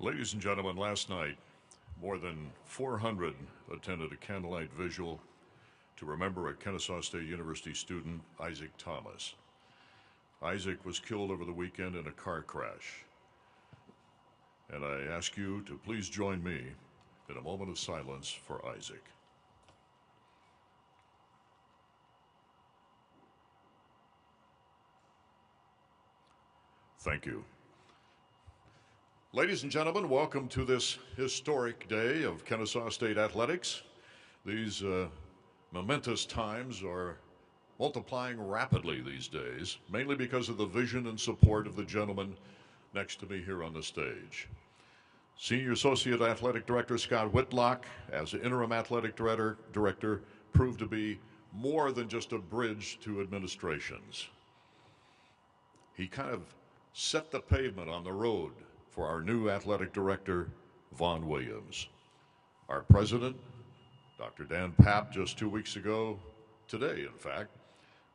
Ladies and gentlemen, last night, more than 400 attended a candlelight vigil to remember a Kennesaw State University student, Isaac Thomas. Isaac was killed over the weekend in a car crash. And I ask you to please join me in a moment of silence for Isaac. Thank you. Ladies and gentlemen, welcome to this historic day of Kennesaw State athletics. These momentous times are multiplying rapidly these days, mainly because of the vision and support of the gentleman next to me here on the stage. Senior Associate Athletic Director Scott Whitlock, as interim athletic director, proved to be more than just a bridge to administrations. He kind of set the pavement on the road for our new athletic director, Vaughn Williams. Our president, Dr. Dan Papp, just 2 weeks ago, today in fact,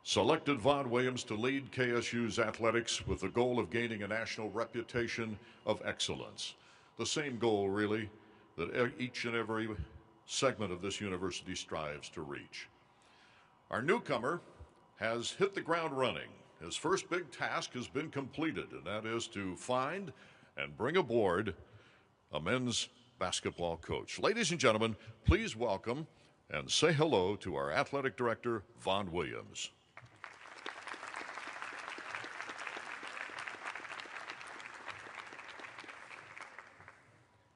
selected Vaughn Williams to lead KSU's athletics with the goal of gaining a national reputation of excellence. The same goal, really, that each and every segment of this university strives to reach. Our newcomer has hit the ground running. His first big task has been completed, and that is to find and bring aboard a men's basketball coach. Ladies and gentlemen, please welcome and say hello to our athletic director, Vaughn Williams.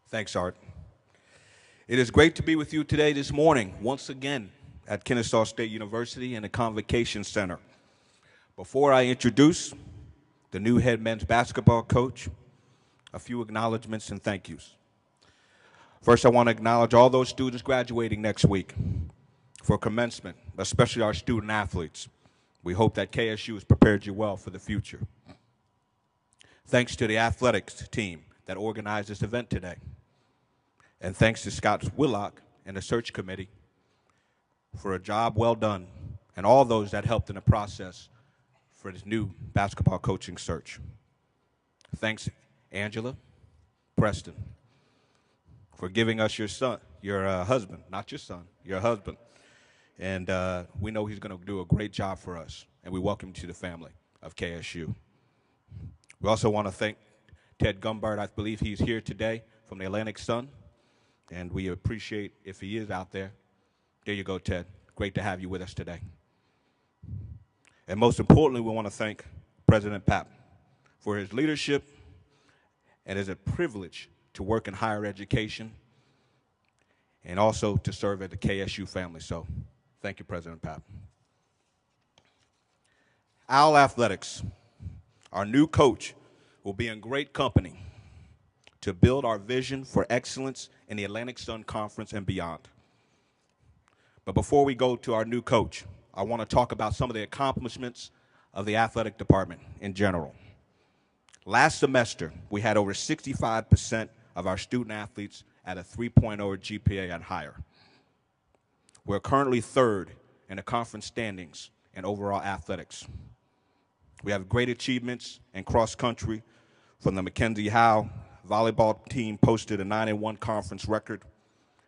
Thanks, Art. It is great to be with you today this morning, once again, at Kennesaw State University in the Convocation Center. Before I introduce the new head men's basketball coach, a few acknowledgments and thank yous. First, I want to acknowledge all those students graduating next week for commencement, especially our student athletes. We hope that KSU has prepared you well for the future. Thanks to the athletics team that organized this event today. And thanks to Scott Whitlock and the search committee for a job well done, and all those that helped in the process for this new basketball coaching search. Thanks, Angela Preston, for giving us your son, your husband, not your son, your husband. And we know he's going to do a great job for us, and we welcome him to the family of KSU. We also want to thank Ted Gumbard. I believe he's here today from the Atlantic Sun, and we appreciate if he is out there. There you go, Ted. Great to have you with us today. And most importantly, we want to thank President Papp for his leadership, and it's a privilege to work in higher education and also to serve at the KSU family. So thank you, President Papp. Owl Athletics, our new coach, will be in great company to build our vision for excellence in the Atlantic Sun Conference and beyond. But before we go to our new coach, I want to talk about some of the accomplishments of the athletic department in general. Last semester, we had over 65% of our student athletes at a 3.0 GPA and higher. We're currently third in the conference standings in overall athletics. We have great achievements in cross country from the Mackenzie Howe volleyball team, posted a 9-1 conference record.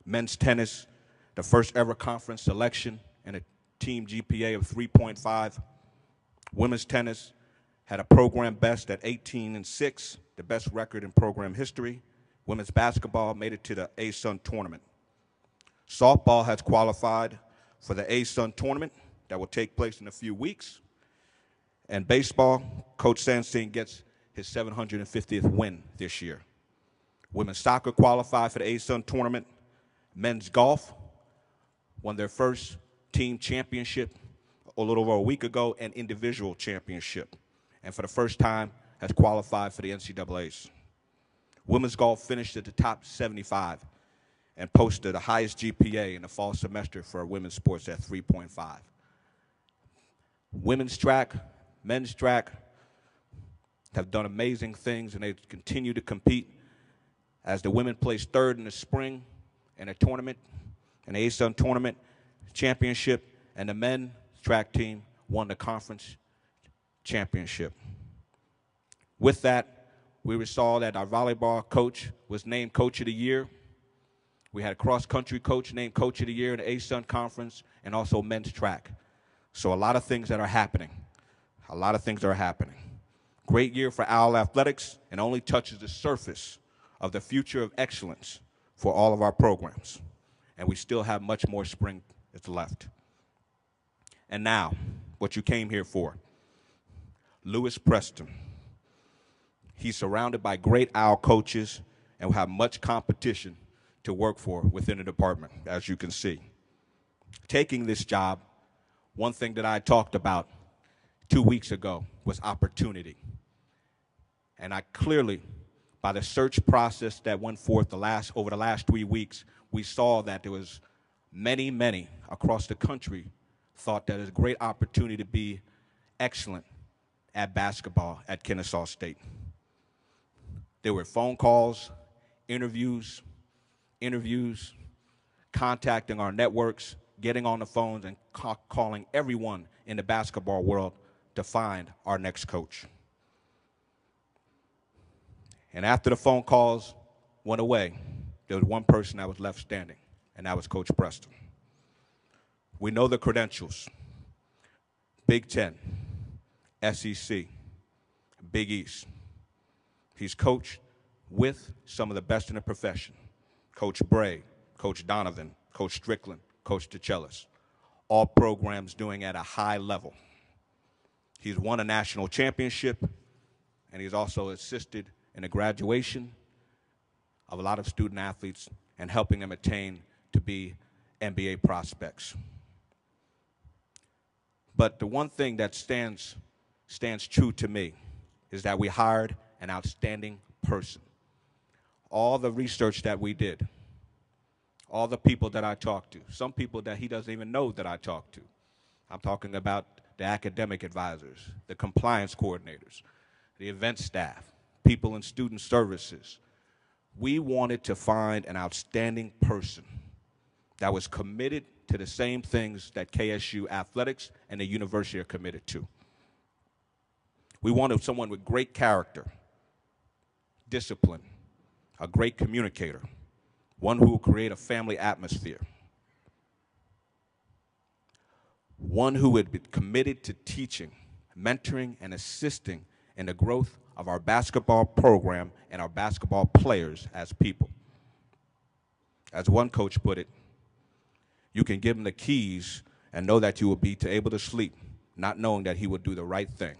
Men's tennis, the first ever conference selection and a team GPA of 3.5. Women's tennis had a program best at 18-6, the best record in program history. Women's basketball made it to the A-Sun tournament. Softball has qualified for the A-Sun tournament that will take place in a few weeks. And baseball, Coach Sandstein gets his 750th win this year. Women's soccer qualified for the A-Sun tournament. Men's golf won their first team championship a little over a week ago, and individual championship, and for the first time has qualified for the NCAAs. Women's golf finished at the top 75 and posted the highest GPA in the fall semester for women's sports at 3.5. Women's track, men's track have done amazing things, and they continue to compete as the women placed third in the spring in a tournament, an A-Sun tournament championship, and the men's track team won the conference championship. With that, We saw that our volleyball coach was named Coach of the Year. We had a cross-country coach named Coach of the Year in the ASUN Conference, and also men's track. So a lot of things that are happening. A lot of things are happening. Great year for Owl Athletics, and only touches the surface of the future of excellence for all of our programs. And we still have much more spring that's left. And now, what you came here for. Lewis Preston. He's surrounded by great Owl coaches and will have much competition to work for within the department, as you can see. Taking this job, one thing that I talked about 2 weeks ago was opportunity. And I clearly, by the search process that went forth over the last 3 weeks, we saw that there was many across the country thought that it's a great opportunity to be excellent at basketball at Kennesaw State. There were phone calls, interviews, contacting our networks, getting on the phones and calling everyone in the basketball world to find our next coach. And after the phone calls went away, there was one person that was left standing, and that was Coach Preston. We know the credentials: Big Ten, SEC, Big East. He's coached with some of the best in the profession: Coach Bray, Coach Donovan, Coach Strickland, Coach DeChellis. All programs doing at a high level. He's won a national championship, and he's also assisted in the graduation of a lot of student athletes and helping them attain to be NBA prospects. But the one thing that stands true to me is that we hired an outstanding person. All the research that we did, all the people that I talked to, some people that he doesn't even know that I talked to. I'm talking about the academic advisors, the compliance coordinators, the event staff, people in student services. We wanted to find an outstanding person that was committed to the same things that KSU athletics and the university are committed to. We wanted someone with great character, discipline, a great communicator, one who will create a family atmosphere, one who would be committed to teaching, mentoring, and assisting in the growth of our basketball program and our basketball players as people. As one coach put it, you can give him the keys and know that you will be able to sleep, not knowing that he will do the right thing.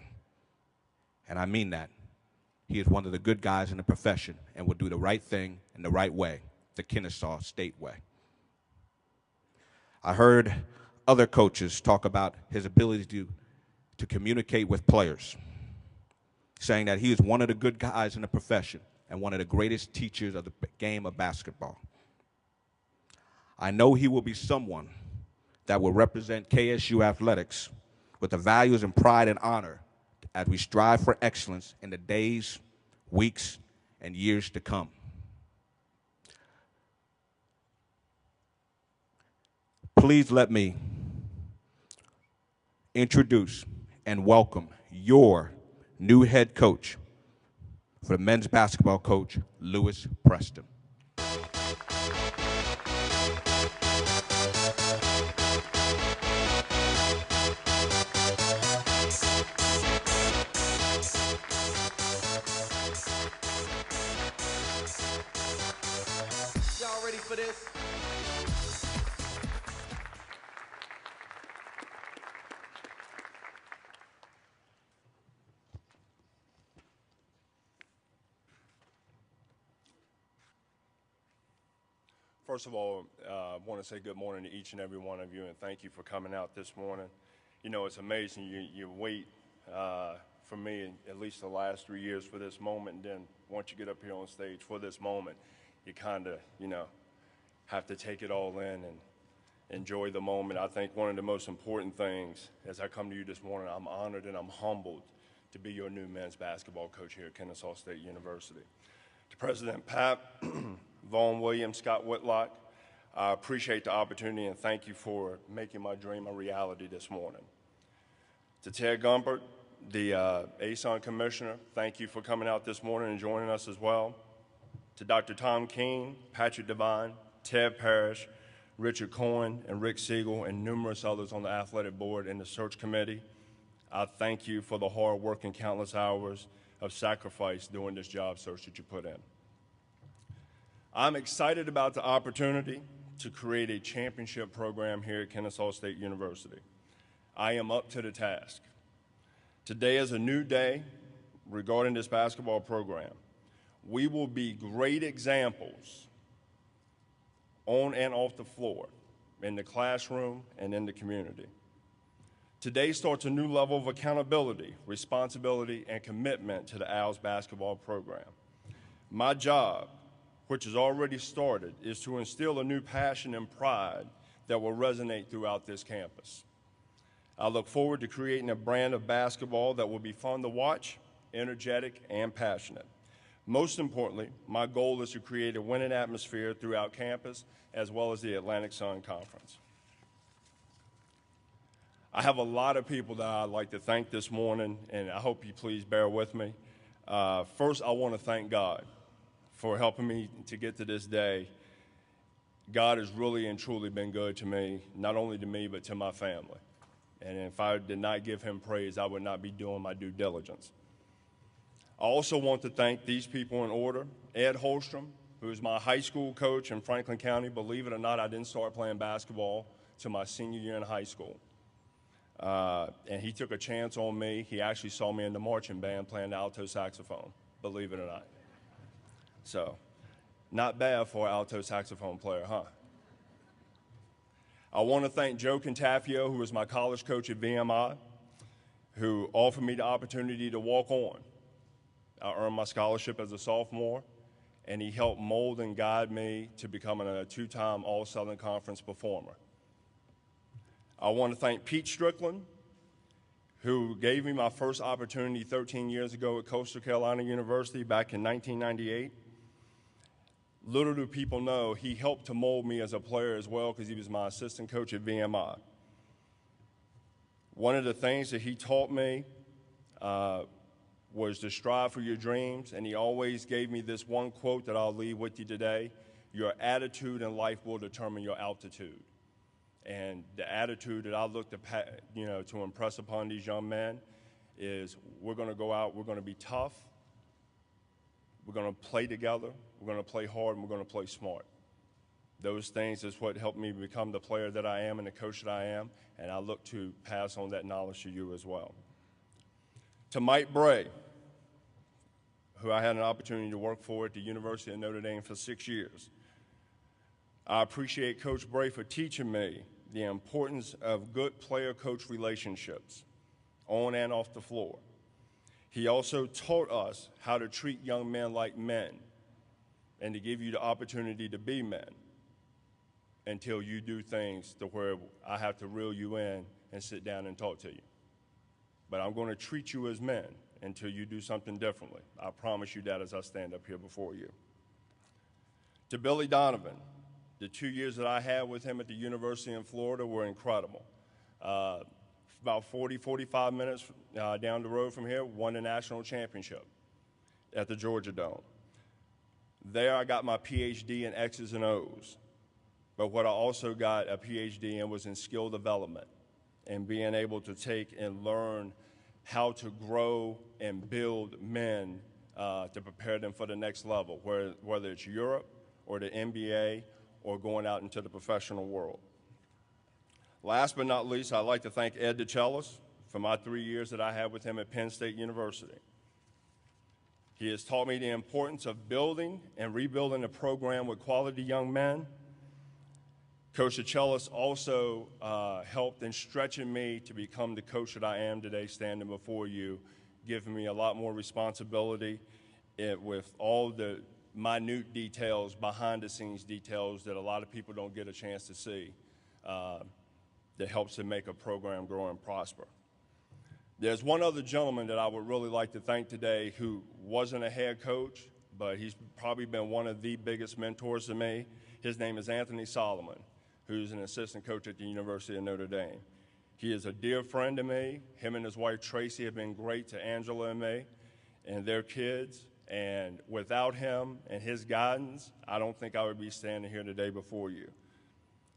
And I mean that. He is one of the good guys in the profession and will do the right thing in the right way, the Kennesaw State way. I heard other coaches talk about his ability to communicate with players, saying that he is one of the good guys in the profession and one of the greatest teachers of the game of basketball. I know he will be someone that will represent KSU athletics with the values and pride and honor as we strive for excellence in the days, weeks, and years to come. Please let me introduce and welcome your new head coach for the men's basketball coach, Lewis Preston. Y'all ready for this? First of all, I want to say good morning to each and every one of you, and thank you for coming out this morning. You know, it's amazing. You wait for me at least the last 3 years for this moment, and then once you get up here on stage for this moment, you kind of, have to take it all in and enjoy the moment. I think one of the most important things as I come to you this morning, I'm honored and I'm humbled to be your new men's basketball coach here at Kennesaw State University. To President Pap, Vaughn Williams, Scott Whitlock, I appreciate the opportunity and thank you for making my dream a reality this morning. To Ted Gumbert, the ASUN Commissioner, thank you for coming out this morning and joining us as well. To Dr. Tom King, Patrick Devine, Ted Parrish, Richard Cohen, and Rick Siegel, and numerous others on the athletic board and the search committee, I thank you for the hard work and countless hours of sacrifice doing this job search that you put in. I'm excited about the opportunity to create a championship program here at Kennesaw State University. I am up to the task. Today is a new day regarding this basketball program. We will be great examples on and off the floor, in the classroom and in the community. Today starts a new level of accountability, responsibility, and commitment to the Owls basketball program. My job, which has already started, is to instill a new passion and pride that will resonate throughout this campus. I look forward to creating a brand of basketball that will be fun to watch, energetic, and passionate. Most importantly, my goal is to create a winning atmosphere throughout campus as well as the Atlantic Sun Conference. I have a lot of people that I'd like to thank this morning, and I hope you please bear with me. First, I want to thank God for helping me to get to this day. God has really and truly been good to me, not only to me, but to my family. And if I did not give him praise, I would not be doing my due diligence. I also want to thank these people in order. Ed Holstrom, who is my high school coach in Franklin County. Believe it or not, I didn't start playing basketball till my senior year in high school. And he took a chance on me. He actually saw me in the marching band playing the alto saxophone, believe it or not. So, not bad for an alto saxophone player, huh? I want to thank Joe Contafio, who was my college coach at VMI, who offered me the opportunity to walk on. I earned my scholarship as a sophomore, and he helped mold and guide me to becoming a two-time All-Southern Conference performer. I want to thank Pete Strickland, who gave me my first opportunity 13 years ago at Coastal Carolina University back in 1998. Little do people know, he helped to mold me as a player as well because he was my assistant coach at VMI. One of the things that he taught me was to strive for your dreams, and he always gave me this one quote that I'll leave with you today: your attitude in life will determine your altitude. And the attitude that I look to impress upon these young men is we're going to go out, we're going to be tough, we're going to play together, we're going to play hard, and we're going to play smart. Those things is what helped me become the player that I am and the coach that I am, and I look to pass on that knowledge to you as well. To Mike Bray, who I had an opportunity to work for at the University of Notre Dame for 6 years. I appreciate Coach Bray for teaching me the importance of good player-coach relationships on and off the floor. He also taught us how to treat young men like men and to give you the opportunity to be men until you do things to where I have to reel you in and sit down and talk to you. But I'm going to treat you as men until you do something differently. I promise you that as I stand up here before you. To Billy Donovan, the 2 years that I had with him at the University in Florida were incredible. About 45 minutes down the road from here, won the national championship at the Georgia Dome. There I got my PhD in X's and O's. But what I also got a PhD in was in skill development and being able to take and learn how to grow and build men to prepare them for the next level, whether it's Europe or the NBA or going out into the professional world. Last but not least, I'd like to thank Ed DeChellis for my 3 years that I had with him at Penn State University. He has taught me the importance of building and rebuilding a program with quality young men. Coach DeChellis also helped in stretching me to become the coach that I am today, standing before you, giving me a lot more responsibility with all the minute details, behind-the-scenes details that a lot of people don't get a chance to see that helps to make a program grow and prosper. There's one other gentleman that I would really like to thank today who wasn't a head coach, but he's probably been one of the biggest mentors to me. His name is Anthony Solomon, who's an assistant coach at the University of Notre Dame. He is a dear friend to me. Him and his wife Tracy have been great to Angela and me and their kids. And without him and his guidance, I don't think I would be standing here today before you.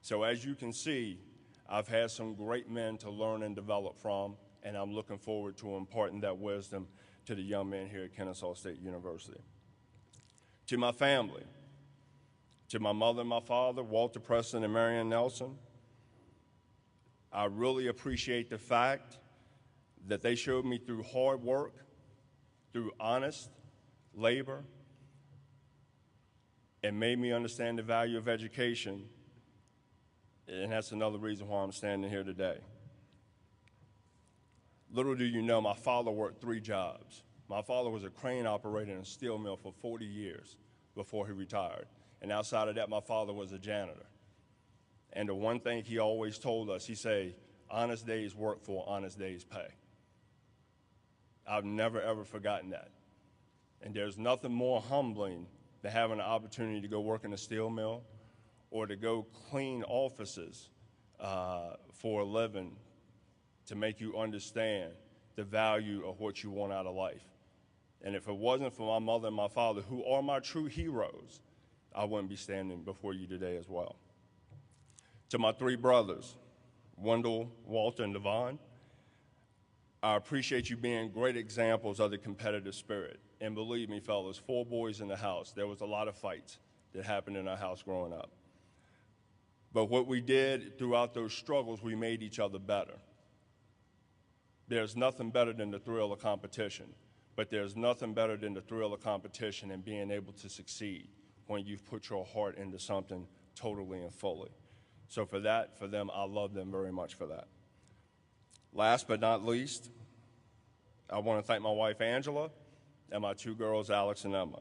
So as you can see, I've had some great men to learn and develop from, and I'm looking forward to imparting that wisdom to the young men here at Kennesaw State University. To my family, to my mother and my father, Walter Preston and Marion Nelson, I really appreciate the fact that they showed me through hard work, through honest labor, and made me understand the value of education, and that's another reason why I'm standing here today. Little do you know, my father worked 3 jobs. My father was a crane operator in a steel mill for 40 years before he retired. And outside of that, my father was a janitor. And the one thing he always told us, he said, honest days work for honest days pay. I've never, ever forgotten that. And there's nothing more humbling than having an opportunity to go work in a steel mill or to go clean offices for a living to make you understand the value of what you want out of life. And if it wasn't for my mother and my father, who are my true heroes, I wouldn't be standing before you today as well. To my 3 brothers, Wendell, Walter, and Devon, I appreciate you being great examples of the competitive spirit. And believe me, fellas, 4 boys in the house, there was a lot of fights that happened in our house growing up. But what we did throughout those struggles, we made each other better. There's nothing better than the thrill of competition, but there's nothing better than the thrill of competition and being able to succeed when you've put your heart into something totally and fully. So for them, I love them very much for that. Last but not least, I want to thank my wife, Angela, and my 2 girls, Alex and Emma.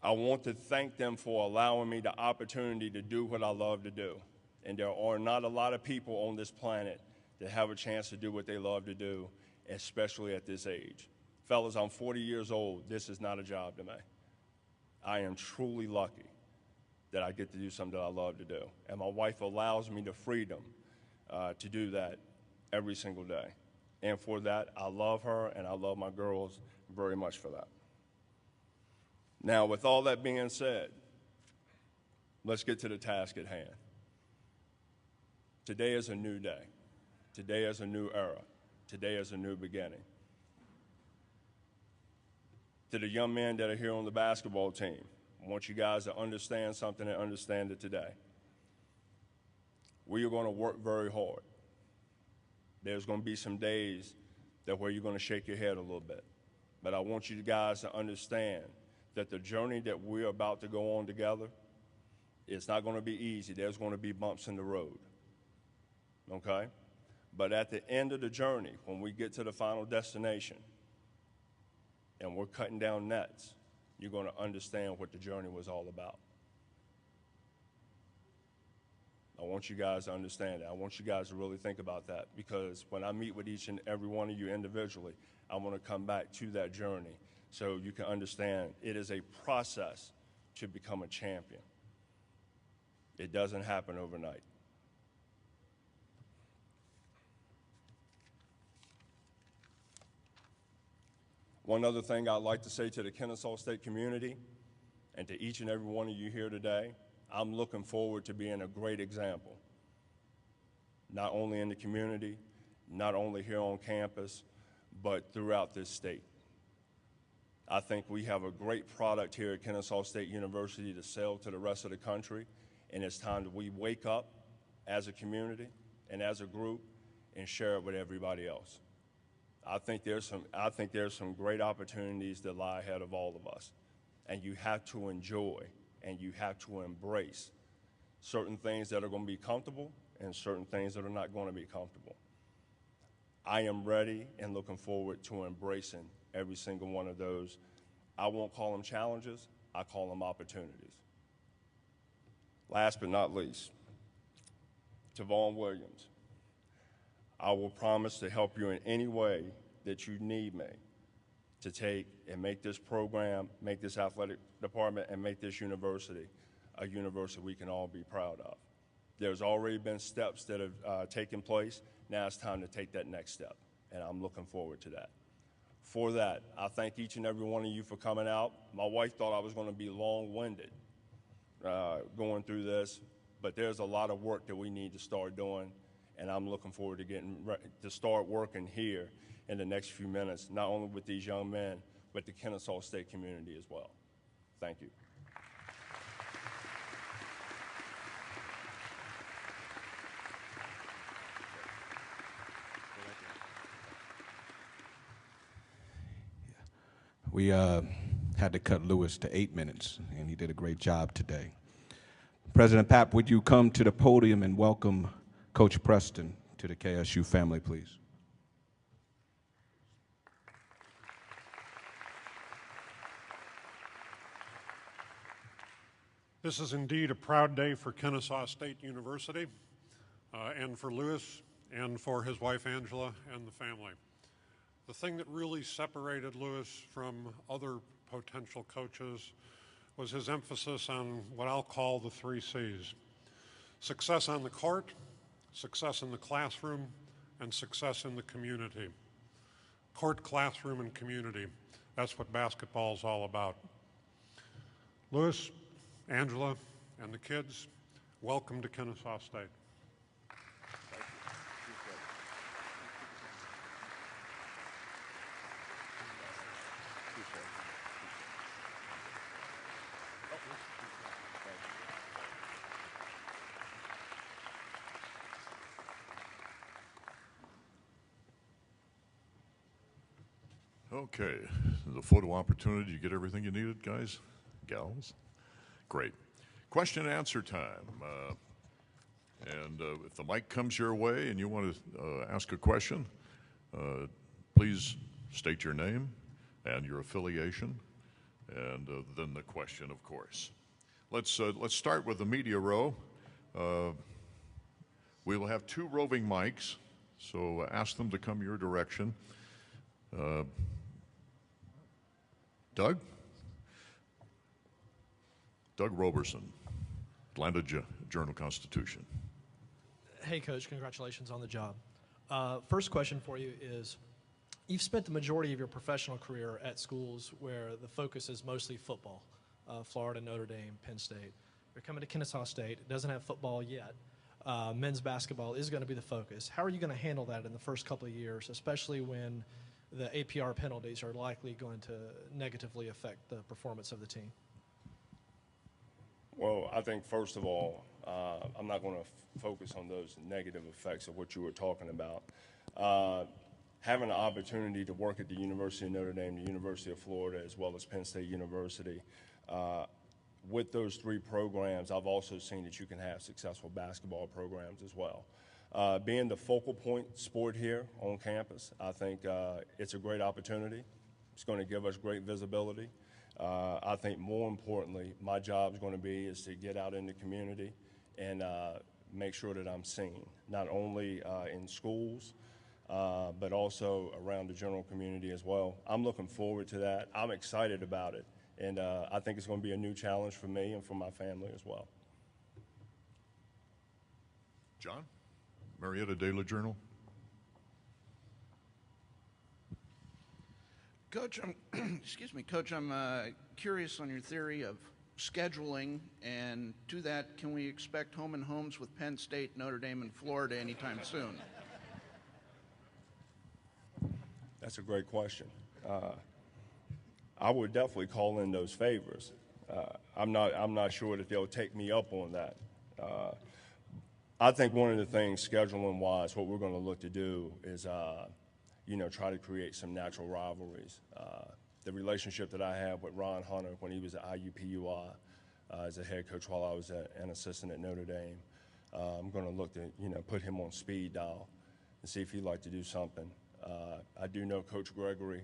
I want to thank them for allowing me the opportunity to do what I love to do. And there are not a lot of people on this planet that have a chance to do what they love to do, especially at this age. Fellas, I'm 40 years old. This is not a job to me. I am truly lucky that I get to do something that I love to do. And my wife allows me the freedom to do that every single day. And for that, I love her and I love my girls very much for that. Now, with all that being said, let's get to the task at hand. Today is a new day. Today is a new era. Today is a new beginning. To the young men that are here on the basketball team, I want you guys to understand something and understand it today. We are going to work very hard. There's going to be some days where you're going to shake your head a little bit. But I want you guys to understand that the journey that we're about to go on together, it's not going to be easy. There's going to be bumps in the road, okay? But at the end of the journey, when we get to the final destination and we're cutting down nets, you're going to understand what the journey was all about. I want you guys to understand that. I want you guys to really think about that, because when I meet with each and every one of you individually, I want to come back to that journey so you can understand it is a process to become a champion. It doesn't happen overnight. One other thing I'd like to say to the Kennesaw State community and to each and every one of you here today, I'm looking forward to being a great example, not only in the community, not only here on campus, but throughout this state. I think we have a great product here at Kennesaw State University to sell to the rest of the country, and it's time that we wake up as a community and as a group and share it with everybody else. I think there's some great opportunities that lie ahead of all of us, and you have to enjoy and you have to embrace certain things that are going to be comfortable and certain things that are not going to be comfortable. I am ready and looking forward to embracing every single one of those. I won't call them challenges, I call them opportunities. Last but not least, to Vaughn Williams, I will promise to help you in any way that you need me to take and make this program, make this athletic department, and make this university a university we can all be proud of. There's already been steps that have taken place. Now it's time to take that next step, and I'm looking forward to that. For that, I thank each and every one of you for coming out. My wife thought I was going to be long-winded going through this, but there's a lot of work that we need to start doing, and I'm looking forward to getting to start working here in the next few minutes, not only with these young men, but the Kennesaw State community as well. Thank you. We had to cut Lewis to 8 minutes, and he did a great job today. President Papp, would you come to the podium and welcome Coach Preston to the KSU family, please? This is indeed a proud day for Kennesaw State University and for Lewis and for his wife Angela and the family. The thing that really separated Lewis from other potential coaches was his emphasis on what I'll call the 3 C's. Success on the court, success in the classroom, and success in the community. Court, classroom, and community. That's what basketball is all about. Lewis, Angela, and the kids, welcome to Kennesaw State. Okay, the photo opportunity. You get everything you needed, guys, gals? Great. Question and answer time. If the mic comes your way and you want to ask a question, please state your name and your affiliation, and then the question, of course. Let's start with the media row. We will have 2 roving mics, so ask them to come your direction. Doug Roberson, Atlanta Journal-Constitution. Hey, Coach, congratulations on the job. First question for you is, you've spent the majority of your professional career at schools where the focus is mostly football, Florida, Notre Dame, Penn State. You're coming to Kennesaw State. It doesn't have football yet. Men's basketball is going to be the focus. How are you going to handle that in the first couple of years, especially when the APR penalties are likely going to negatively affect the performance of the team? Well, I think first of all, I'm not going to focus on those negative effects of what you were talking about. Having an opportunity to work at the University of Notre Dame, the University of Florida, as well as Penn State University, with those 3 programs, I've also seen that you can have successful basketball programs as well. Being the focal point sport here on campus, I think it's a great opportunity. It's going to give us great visibility. I think more importantly, my job is going to be is to get out in the community and make sure that I'm seen, not only in schools, but also around the general community as well. I'm looking forward to that. I'm excited about it, and I think it's going to be a new challenge for me and for my family as well. John? Marietta Daily Journal. Coach, excuse me, Coach, I'm curious on your theory of scheduling, and to that, can we expect home and homes with Penn State, Notre Dame, and Florida anytime soon? That's a great question. I would definitely call in those favors. I'm not sure that they'll take me up on that. I think one of the things, scheduling-wise, what we're going to look to do is, try to create some natural rivalries. The relationship that I had with Ron Hunter when he was at IUPUI as a head coach while I was an assistant at Notre Dame, I'm going to look to, put him on speed dial and see if he'd like to do something. I do know Coach Gregory,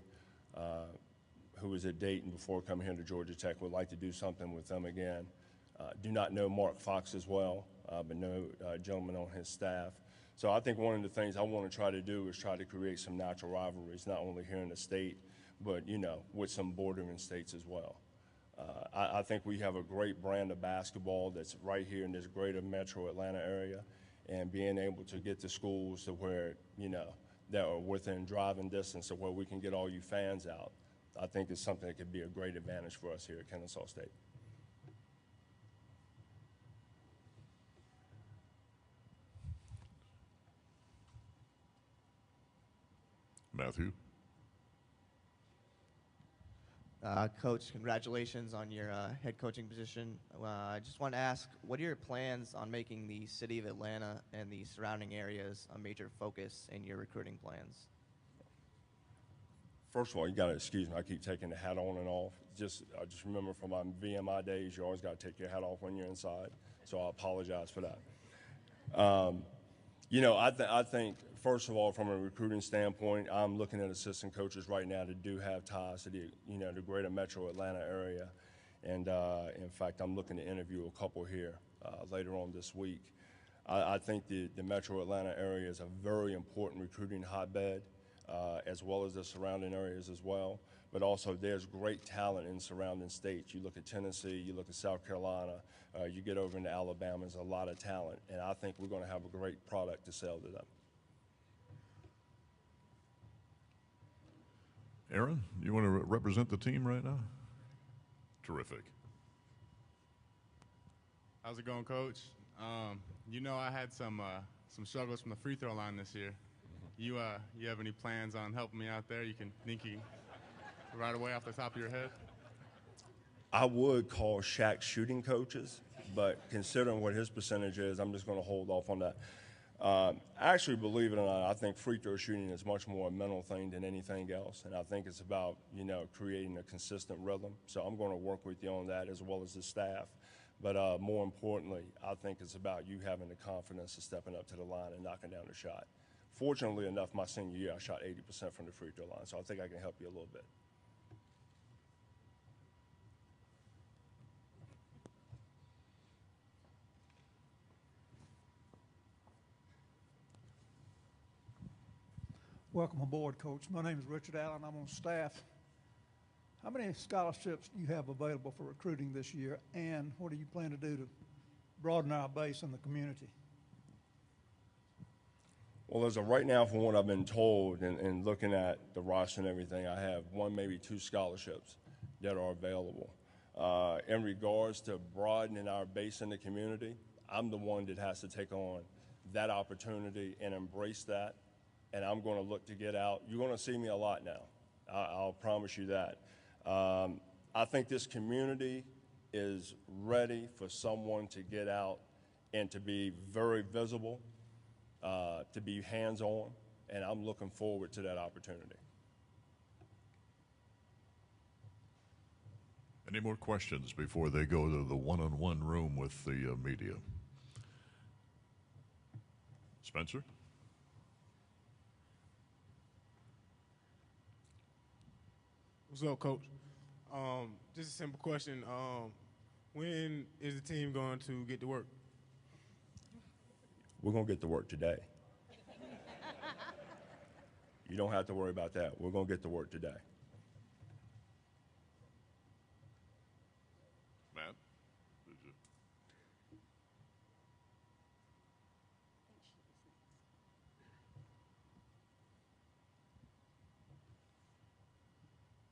who was at Dayton before coming here to Georgia Tech, would like to do something with them again. Do not know Mark Fox as well, but know gentlemen on his staff. So I think one of the things I want to try to do is try to create some natural rivalries, not only here in the state, but, with some bordering states as well. I think we have a great brand of basketball that's right here in this greater metro Atlanta area, and being able to get the schools to where, that are within driving distance of where we can get all you fans out, I think is something that could be a great advantage for us here at Kennesaw State. Matthew. Coach, congratulations on your head coaching position. I just want to ask, what are your plans on making the city of Atlanta and the surrounding areas a major focus in your recruiting plans? First of all, you got to excuse me. I keep taking the hat on and off. I just remember from my VMI days, you always got to take your hat off when you're inside. So I apologize for that. I think, first of all, from a recruiting standpoint, I'm looking at assistant coaches right now that do have ties to the greater metro Atlanta area. And, in fact, I'm looking to interview a couple here later on this week. I think the metro Atlanta area is a very important recruiting hotbed, as well as the surrounding areas as well. But also there's great talent in surrounding states. You look at Tennessee, you look at South Carolina, you get over into Alabama, there's a lot of talent. And I think we're going to have a great product to sell to them. Aaron, you want to represent the team right now? Terrific. How's it going, Coach? I had some struggles from the free throw line this year. You have any plans on helping me out there? You can right away off the top of your head? I would call Shaq shooting coaches, but considering what his percentage is, I'm just going to hold off on that. Actually, believe it or not, I think free throw shooting is much more a mental thing than anything else, and I think it's about creating a consistent rhythm. So I'm going to work with you on that as well as the staff. But more importantly, I think it's about you having the confidence of stepping up to the line and knocking down the shot. Fortunately enough, my senior year, I shot 80% from the free throw line, so I think I can help you a little bit. Welcome aboard, Coach. My name is Richard Allen. I'm on staff. How many scholarships do you have available for recruiting this year, and what do you plan to do to broaden our base in the community? Well, as of right now, from what I've been told and looking at the roster and everything, I have one, maybe two scholarships that are available. In regards to broadening our base in the community, I'm the one that has to take on that opportunity and embrace that. And I'm going to look to get out. You're going to see me a lot now. I'll promise you that. I think this community is ready for someone to get out and to be very visible, to be hands-on, and I'm looking forward to that opportunity. Any more questions before they go to the one-on-one room with the media? Spencer? What's up, Coach? Just a simple question. When is the team going to get to work? We're going to get to work today. You don't have to worry about that. We're going to get to work today. Matt? Did you?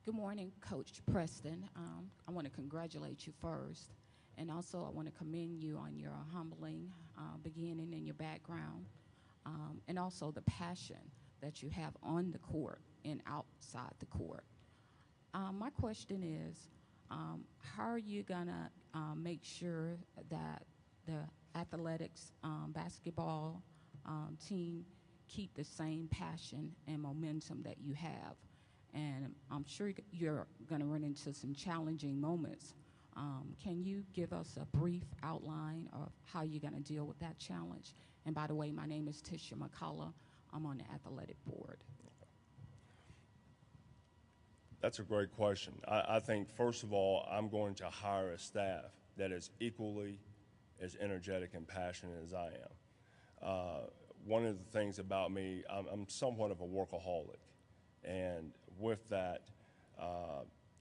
Good morning, Coach Preston. I want to congratulate you first, and also I want to commend you on your humbling beginning in your background, and also the passion that you have on the court and outside the court. My question is, how are you going to make sure that the athletics basketball team keep the same passion and momentum that you have? And I'm sure you're going to run into some challenging moments. Can you give us a brief outline of how you're going to deal with that challenge? And by the way, my name is Tisha McCullough. I'm on the athletic board. That's a great question. I think, first of all, I'm going to hire a staff that is equally as energetic and passionate as I am. One of the things about me, I'm somewhat of a workaholic. And with that,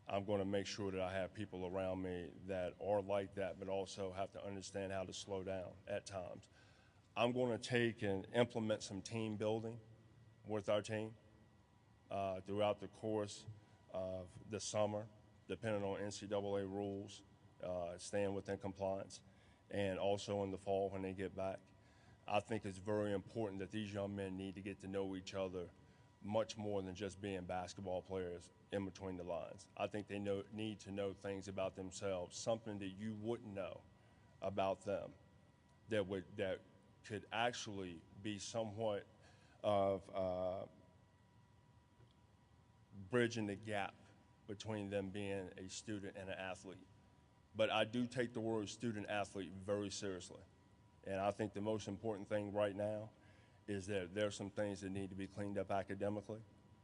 I'm going to make sure that I have people around me that are like that, but also have to understand how to slow down at times. I'm going to take and implement some team building with our team throughout the course of the summer, depending on NCAA rules, staying within compliance, and also in the fall when they get back. I think it's very important that these young men need to get to know each other much more than just being basketball players in between the lines. I think they need to know things about themselves, something that you wouldn't know about them that could actually be somewhat of bridging the gap between them being a student and an athlete. But I do take the word student athlete very seriously. And I think the most important thing right now is that there are some things that need to be cleaned up academically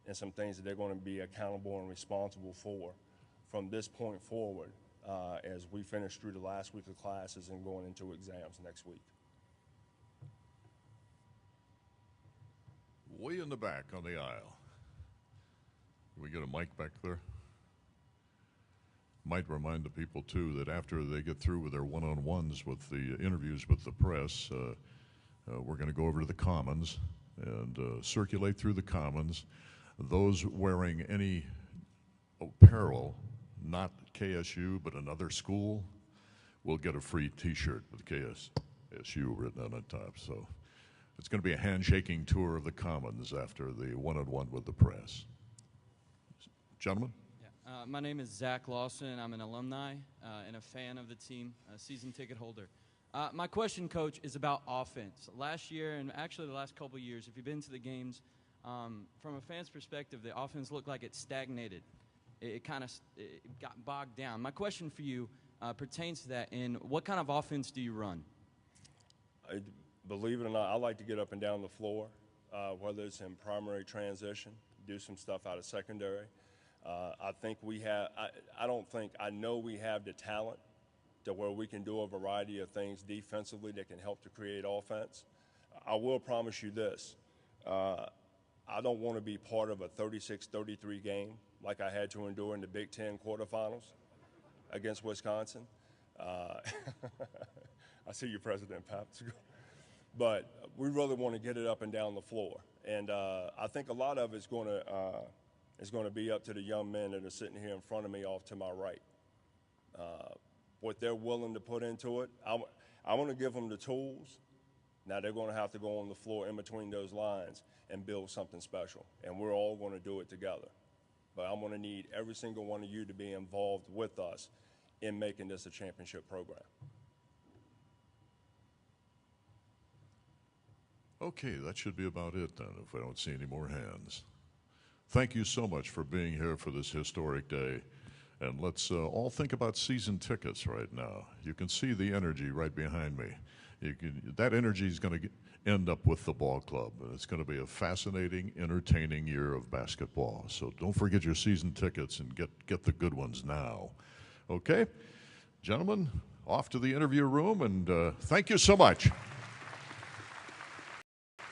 and some things that they're going to be accountable and responsible for from this point forward as we finish through the last week of classes and going into exams next week. Way in the back on the aisle. Can we get a mic back there? Might remind the people, too, that after they get through with their one-on-ones with the interviews with the press, we're going to go over to the Commons and circulate through the Commons. Those wearing any apparel, not KSU, but another school, will get a free T-shirt with KSU written on the top. So it's going to be a handshaking tour of the Commons after the one-on-one with the press. Gentlemen? My name is Zach Lawson. I'm an alumni and a fan of the team, a season ticket holder. My question, Coach, is about offense. Last year, and actually the last couple of years, if you've been to the games, from a fan's perspective, the offense looked like it stagnated. It kind of got bogged down. My question for you pertains to that, and what kind of offense do you run? Believe it or not, I like to get up and down the floor, whether it's in primary transition, do some stuff out of secondary. I think we have, I know we have the talent to where we can do a variety of things defensively that can help to create offense. I will promise you this. I don't want to be part of a 36-33 game like I had to endure in the Big Ten quarterfinals against Wisconsin. I see you, President Pap. But we really want to get it up and down the floor. And I think a lot of it's going to be up to the young men that are sitting here in front of me off to my right. What they're willing to put into it, I want to give them the tools. Now they're going to have to go on the floor in between those lines and build something special. And we're all going to do it together. But I'm going to need every single one of you to be involved with us in making this a championship program. Okay, that should be about it then, if I don't see any more hands. Thank you so much for being here for this historic day. And let's all think about season tickets right now. You can see the energy right behind me. That energy is going to end up with the ball club. And it's going to be a fascinating, entertaining year of basketball. So don't forget your season tickets and get the good ones now. Okay? Gentlemen, off to the interview room, and thank you so much.